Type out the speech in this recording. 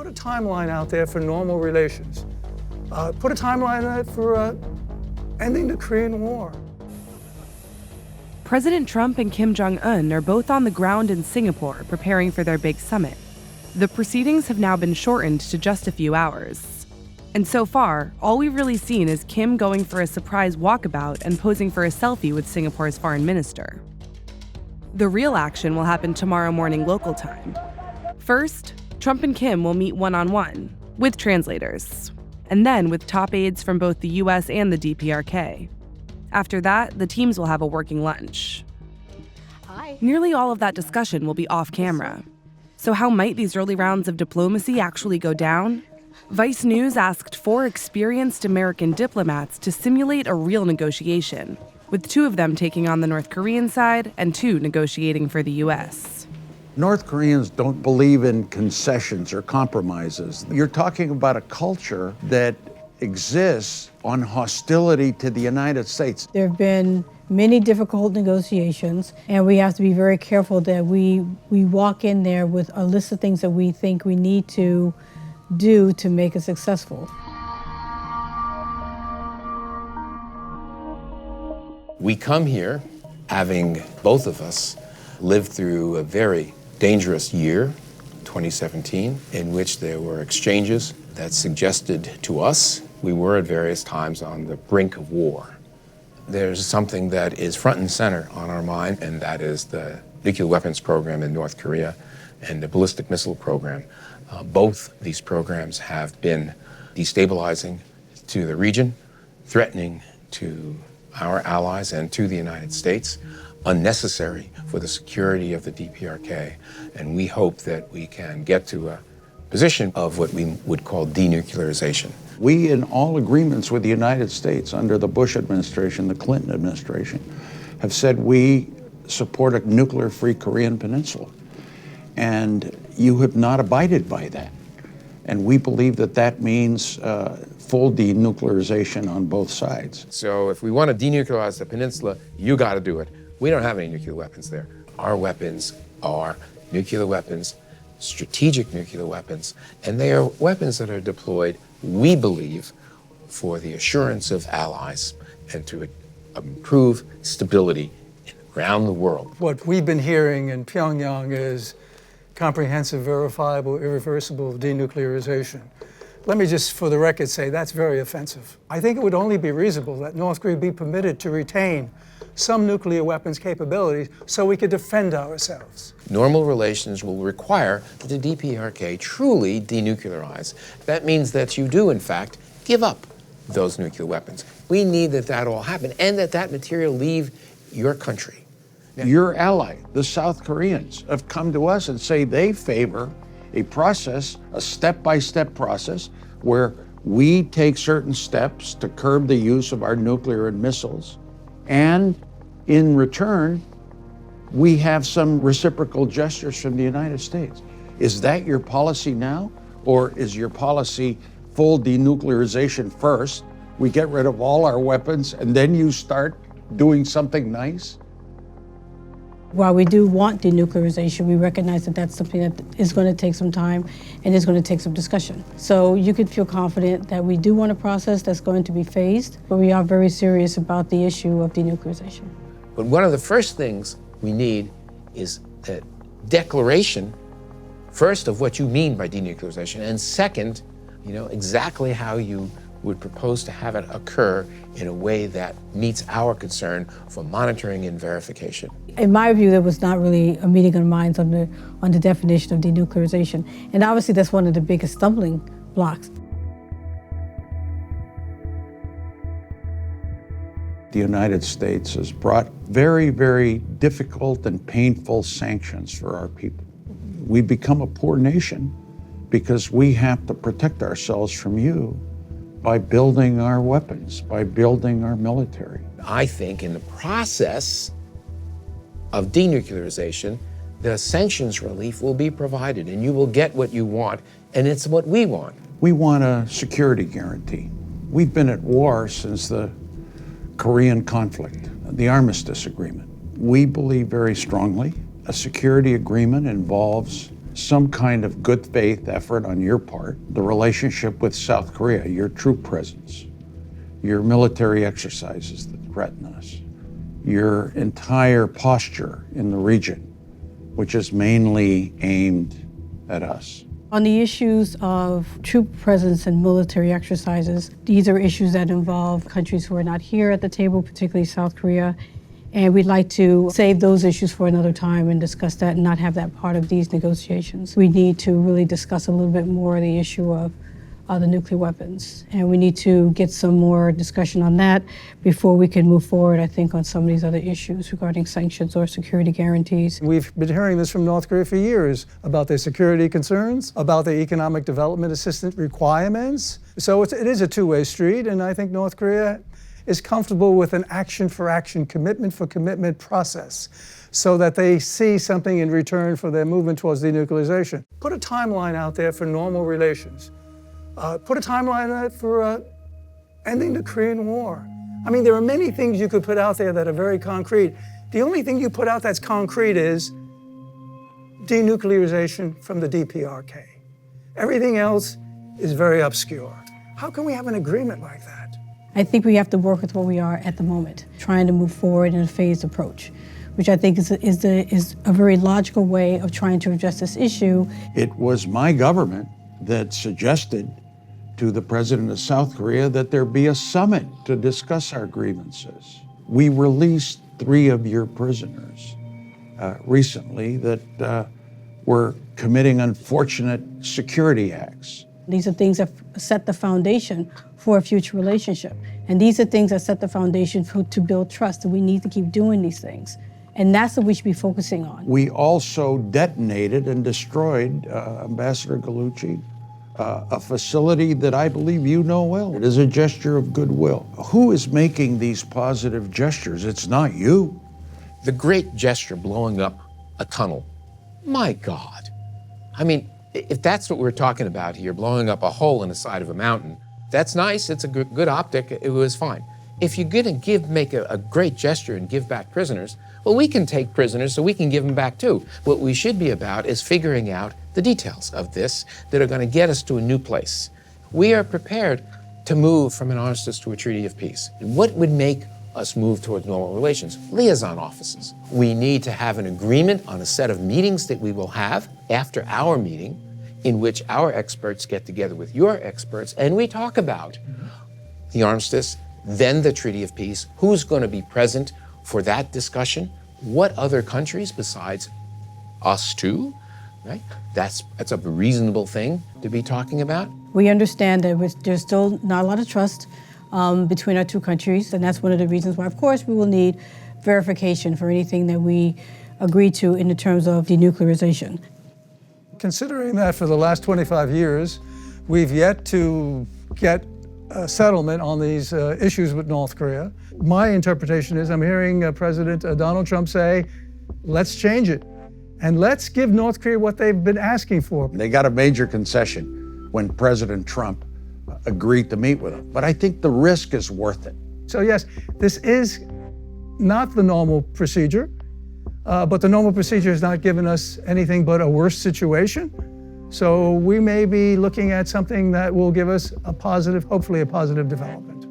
Put a timeline out there for normal relations. Put a timeline out for ending the Korean War. President Trump and Kim Jong-un are both on the ground in Singapore preparing for their big summit. The proceedings have now been shortened to just a few hours. And so far, all we've really seen is Kim going for a surprise walkabout and posing for a selfie with Singapore's foreign minister. The real action will happen tomorrow morning local time. First, Trump and Kim will meet one-on-one, with translators, and then with top aides from both the US and the DPRK. After that, the teams will have a working lunch. Hi. Nearly all of that discussion will be off-camera. So how might these early rounds of diplomacy actually go down? Vice News asked 4 experienced American diplomats to simulate a real negotiation, with 2 of them taking on the North Korean side and 2 negotiating for the US. North Koreans don't believe in concessions or compromises. You're talking about a culture that exists on hostility to the United States. There have been many difficult negotiations, and we have to be very careful that we walk in there with a list of things that we think we need to do to make it successful. We come here having, both of us, lived through a very dangerous year, 2017, in which there were exchanges that suggested to us we were at various times on the brink of war. There's something that is front and center on our mind, and that is the nuclear weapons program in North Korea and the ballistic missile program. Both these programs have been destabilizing to the region, threatening to our allies and to the United States, unnecessary for the security of the DPRK. And we hope that we can get to a position of what we would call denuclearization. We, in all agreements with the United States under the Bush administration, the Clinton administration, have said we support a nuclear-free Korean peninsula. And you have not abided by that. And we believe that that means full denuclearization on both sides. So if we want to denuclearize the peninsula, you got to do it. We don't have any nuclear weapons there. Our weapons are nuclear weapons, strategic nuclear weapons, and they are weapons that are deployed, we believe, for the assurance of allies and to improve stability around the world. What we've been hearing in Pyongyang is comprehensive, verifiable, irreversible denuclearization. Let me just, for the record, say that's very offensive. I think it would only be reasonable that North Korea be permitted to retain some nuclear weapons capabilities so we could defend ourselves. Normal relations will require that the DPRK truly denuclearize. That means that you do, in fact, give up those nuclear weapons. We need that all happen and that material leave your country. Your ally, the South Koreans, have come to us and say they favor a process, a step-by-step process, where we take certain steps to curb the use of our nuclear and missiles, and in return, we have some reciprocal gestures from the United States. Is that your policy now? Or is your policy full denuclearization first, we get rid of all our weapons, and then you start doing something nice? While we do want denuclearization, we recognize that that's something that is going to take some time and is going to take some discussion. So you could feel confident that we do want a process that's going to be phased, but we are very serious about the issue of denuclearization. But one of the first things we need is a declaration, first, of what you mean by denuclearization, and second, exactly how you would propose to have it occur in a way that meets our concern for monitoring and verification. In my view, there was not really a meeting of minds on the definition of denuclearization. And obviously that's one of the biggest stumbling blocks. The United States has brought very, very difficult and painful sanctions for our people. We've become a poor nation because we have to protect ourselves from you by building our weapons, by building our military. I think in the process of denuclearization, the sanctions relief will be provided and you will get what you want, and it's what we want. We want a security guarantee. We've been at war since the Korean conflict, the armistice agreement. We believe very strongly a security agreement involves some kind of good faith effort on your part. The relationship with South Korea, your troop presence, your military exercises that threaten us, your entire posture in the region, which is mainly aimed at us. On the issues of troop presence and military exercises, these are issues that involve countries who are not here at the table, particularly South Korea. And we'd like to save those issues for another time and discuss that and not have that part of these negotiations. We need to really discuss a little bit more the issue of the nuclear weapons. And we need to get some more discussion on that before we can move forward, I think, on some of these other issues regarding sanctions or security guarantees. We've been hearing this from North Korea for years about their security concerns, about their economic development assistance requirements. So it is a two-way street, and I think North Korea is comfortable with an action for action, commitment for commitment process, so that they see something in return for their movement towards denuclearization. Put a timeline out there for normal relations. Put a timeline out for ending the Korean War. I mean, there are many things you could put out there that are very concrete. The only thing you put out that's concrete is denuclearization from the DPRK. Everything else is very obscure. How can we have an agreement like that? I think we have to work with where we are at the moment, trying to move forward in a phased approach, which I think is a very logical way of trying to address this issue. It was my government that suggested to the president of South Korea that there be a summit to discuss our grievances. We released 3 of your prisoners recently that were committing unfortunate security acts. These are things that set the foundation for a future relationship. And these are things that set the foundation to build trust, and we need to keep doing these things. And that's what we should be focusing on. We also detonated and destroyed, Ambassador Gallucci, a facility that I believe you know well. It is a gesture of goodwill. Who is making these positive gestures? It's not you. The great gesture, blowing up a tunnel. My God. I mean, if that's what we're talking about here, blowing up a hole in the side of a mountain, that's nice, it's a good optic, it was fine. If you're gonna make a great gesture and give back prisoners, well, we can take prisoners so we can give them back too. What we should be about is figuring out the details of this that are gonna get us to a new place. We are prepared to move from an armistice to a treaty of peace. What would make us move towards normal relations? Liaison offices. We need to have an agreement on a set of meetings that we will have after our meeting, in which our experts get together with your experts and we talk about the armistice, then the treaty of peace, who's going to be present for that discussion, what other countries besides us too, right? That's a reasonable thing to be talking about. We understand that there's still not a lot of trust between our two countries, and that's one of the reasons why, of course, we will need verification for anything that we agree to in the terms of denuclearization. Considering that for the last 25 years, we've yet to get a settlement on these issues with North Korea, my interpretation is I'm hearing President Donald Trump say, let's change it. And let's give North Korea what they've been asking for. They got a major concession when President Trump agreed to meet with them. But I think the risk is worth it. So yes, this is not the normal procedure, but the normal procedure has not given us anything but a worse situation. So we may be looking at something that will give us a positive, hopefully a positive development.